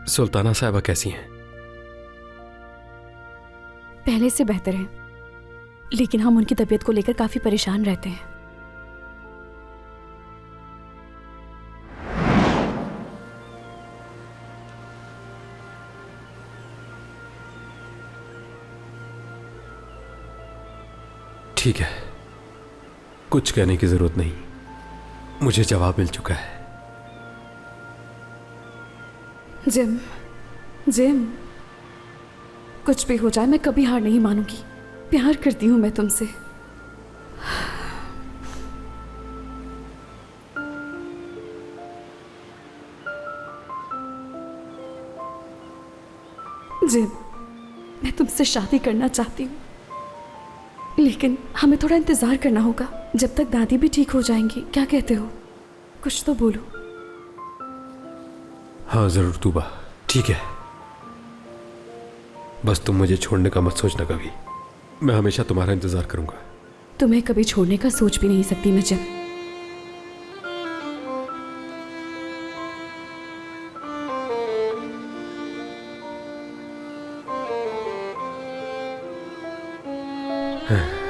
सुल्ताना साहिबा कैसी हैं? पहले से बेहतर है, लेकिन हम उनकी तबीयत को लेकर काफी परेशान रहते हैं। ठीक है, कुछ कहने की जरूरत नहीं, मुझे जवाब मिल चुका है। जिम, जिम, कुछ भी हो जाए मैं कभी हार नहीं मानूंगी। प्यार करती हूं मैं तुमसे। जिम, मैं तुमसे शादी करना चाहती हूँ, लेकिन हमें थोड़ा इंतजार करना होगा जब तक दादी भी ठीक हो जाएंगी। क्या कहते हो? कुछ तो बोलो। हाँ जरूर तूबा, ठीक है, बस तुम मुझे छोड़ने का मत सोचना कभी। मैं हमेशा तुम्हारा इंतजार करूंगा। तुम्हें कभी छोड़ने का सोच भी नहीं सकती मैं जिम। हाँ।